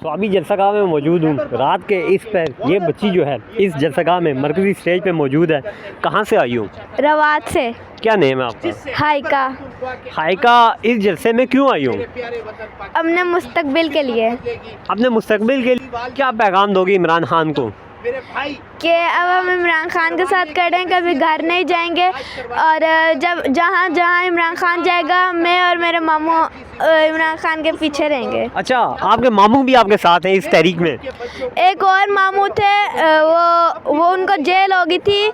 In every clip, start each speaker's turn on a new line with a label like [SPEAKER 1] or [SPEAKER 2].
[SPEAKER 1] स्वामी जलसागाह में मौजूद हूँ। रात के इस पर ये बच्ची जो है इस जलसागाह में मरकज़ी स्टेज पे मौजूद है। कहाँ से आई हो?
[SPEAKER 2] रवात से।
[SPEAKER 1] क्या नेम है आपका?
[SPEAKER 2] हाइका।
[SPEAKER 1] हाइका, इस जलसे में क्यों आई हो?
[SPEAKER 2] अपने मुस्तकबिल के लिए।
[SPEAKER 1] अपने मुस्तकबिल के लिए क्या पैगाम दोगी इमरान खान को?
[SPEAKER 2] कि अब हम इमरान खान के साथ खड़े हैं, कभी घर नहीं जाएंगे और जब जहाँ जहाँ इमरान खान जाएगा मैं और मेरे मामू इमरान खान के पीछे रहेंगे।
[SPEAKER 1] अच्छा, आपके मामू भी आपके साथ हैं इस तहरीक में?
[SPEAKER 2] एक और मामू थे, वो उनको जेल हो गई थी।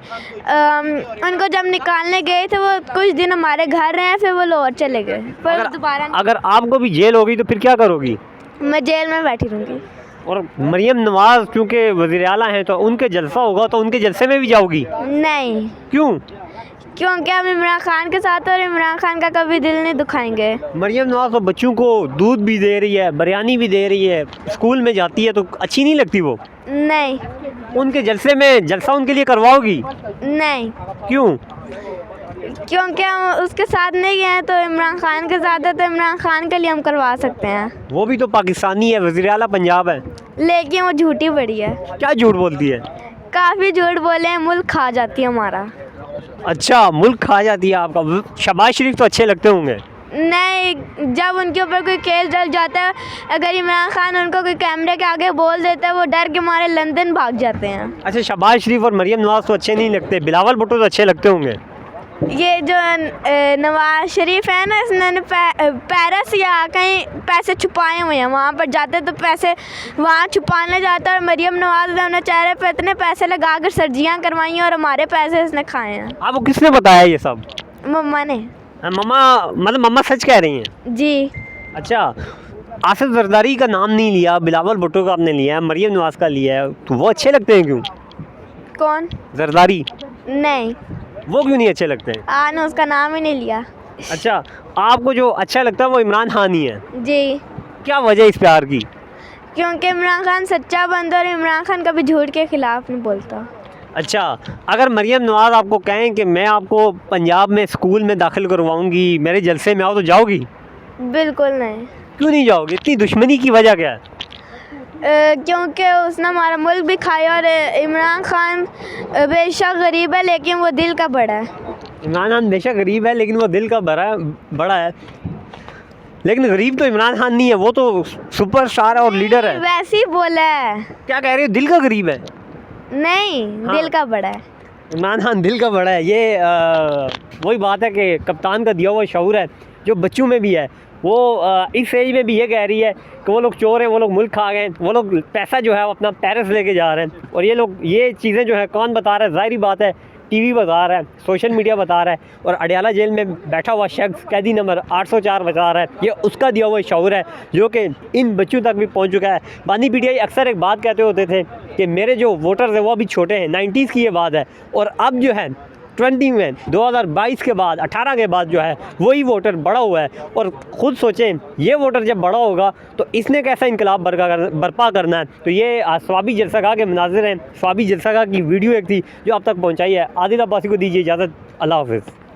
[SPEAKER 2] उनको जब निकालने गए थे वो कुछ दिन हमारे घर रहे, फिर वो लाहौर चले गए। फिर दोबारा
[SPEAKER 1] अगर आपको भी जेल होगी तो फिर क्या करोगी?
[SPEAKER 2] मैं जेल में बैठी रहूँगी।
[SPEAKER 1] और मरियम नवाज़ चूँकि वज़ीर आला हैं तो उनके जलसा होगा तो उनके जलसे में भी जाओगी?
[SPEAKER 2] नहीं।
[SPEAKER 1] क्यों?
[SPEAKER 2] क्योंकि हम इमरान खान के साथ और इमरान खान का कभी दिल नहीं दुखाएंगे।
[SPEAKER 1] मरियम नवाज़ तो बच्चों को दूध भी दे रही है, बिरयानी भी दे रही है, स्कूल में जाती है, तो अच्छी नहीं लगती वो?
[SPEAKER 2] नहीं।
[SPEAKER 1] उनके जलसे में जलसा उनके लिए करवाओगी?
[SPEAKER 2] नहीं।
[SPEAKER 1] क्यों?
[SPEAKER 2] क्योंकि हम उसके साथ नहीं हैं, तो इमरान खान के साथ है, तो इमरान खान के लिए हम करवा सकते हैं।
[SPEAKER 1] वो भी तो पाकिस्तानी है, वज़ीर आला पंजाब है।
[SPEAKER 2] लेकिन वो झूठी बड़ी है।
[SPEAKER 1] क्या झूठ बोलती है?
[SPEAKER 2] काफ़ी झूठ बोले हैं, मुल्क खा जाती है हमारा।
[SPEAKER 1] अच्छा, मुल्क खा जाती है आपका। शहबाज शरीफ तो अच्छे लगते होंगे?
[SPEAKER 2] नहीं, जब उनके ऊपर कोई केस डल जाता है, अगर इमरान खान उनको कोई कैमरे के आगे बोल देता है, वो डर के मारे लंदन भाग जाते हैं।
[SPEAKER 1] अच्छा, शहबाज शरीफ और मरियम नवाज़ तो अच्छे नहीं लगते, बिलावल भुट्टो तो अच्छे लगते होंगे?
[SPEAKER 2] ये जो नवाज शरीफ है ना, इसने पेरिस या कहीं पैसे छुपाए हुए हैं, वहाँ पर जाते तो पैसे वहाँ छुपाने जाता है। और मरियम नवाज ने अपने चेहरे पे इतने पैसे लगा कर सर्जियाँ करवाई हैं और हमारे पैसे इसने खाए हैं।
[SPEAKER 1] आपको किसने बताया ये सब?
[SPEAKER 2] मम्मा ने।
[SPEAKER 1] मम्मा, मतलब मम्मा सच कह रही हैं?
[SPEAKER 2] जी।
[SPEAKER 1] अच्छा, आसिफ जरदारी का नाम नहीं लिया, बिलावल भुट्टो का आपने लिया है, मरियम नवाज़ का लिया है, तो वो अच्छे लगते हैं क्यों?
[SPEAKER 2] कौन?
[SPEAKER 1] जरदारी।
[SPEAKER 2] नहीं।
[SPEAKER 1] वो क्यों नहीं अच्छे लगते हैं?
[SPEAKER 2] आपने उसका नाम ही नहीं लिया।
[SPEAKER 1] अच्छा, आपको जो अच्छा लगता है वो इमरान खान ही है?
[SPEAKER 2] जी।
[SPEAKER 1] क्या वजह इस प्यार की?
[SPEAKER 2] क्योंकि इमरान खान सच्चा बंदा और इमरान खान कभी झूठ के खिलाफ नहीं बोलता।
[SPEAKER 1] अच्छा, अगर मरियम नवाज़ आपको कहें कि मैं आपको पंजाब में स्कूल में दाखिल करवाऊंगी, मेरे जलसे में आओ, तो जाओगी?
[SPEAKER 2] बिल्कुल नहीं।
[SPEAKER 1] क्यों नहीं जाओगी? इतनी दुश्मनी की वजह क्या है?
[SPEAKER 2] क्योंकि उसने हमारा मुल्क भी खाया और इमरान खान बेशक गरीब है लेकिन वो दिल का बड़ा है।
[SPEAKER 1] इमरान खान बेशक गरीब है लेकिन वो दिल का बड़ा है। लेकिन गरीब तो इमरान खान नहीं है, वो तो सुपरस्टार है और लीडर है।
[SPEAKER 2] वैसे ही बोला है।
[SPEAKER 1] क्या कह रही हो? दिल का गरीब है?
[SPEAKER 2] नहीं,
[SPEAKER 1] हाँ।
[SPEAKER 2] दिल का बड़ा है।
[SPEAKER 1] इमरान खान दिल का बड़ा है। ये वही बात है कि कप्तान का दिया हुआ शऊर है जो बच्चों में भी है। वो इस एज में भी ये कह रही है कि वो लोग चोर हैं, वो लोग मुल्क खा गए, वो लोग पैसा जो है वो अपना पेरिस लेके जा रहे हैं। और ये लोग ये चीज़ें जो है कौन बता रहा है? ज़ाहिरी बात है, टीवी बता रहा है, सोशल मीडिया बता रहा है, और अडयाला जेल में बैठा हुआ शख्स कैदी नंबर 804 बता रहा है। ये उसका दिया हुआ शऊर है जो कि इन बच्चों तक भी पहुंच चुका है। बानी पीटीआई अक्सर एक बात कहते होते थे कि मेरे जो वोटर्स हैं वो अभी छोटे हैं, 90s की ये बात है, और अब जो है 20 में 2022 के बाद 18 के बाद जो है वही वोटर बड़ा हुआ है। और ख़ुद सोचें, ये वोटर जब बड़ा होगा तो इसने कैसा इनकलाब बर्पा करना है। तो ये स्वामी जलसागाह के मनाज़िर हैं। स्वामी जलसागाह की वीडियो एक थी जो आप तक पहुंचाई है। आदिल अब्बासी को दीजिए इजाज़त। अल्लाह हाफ़िज़।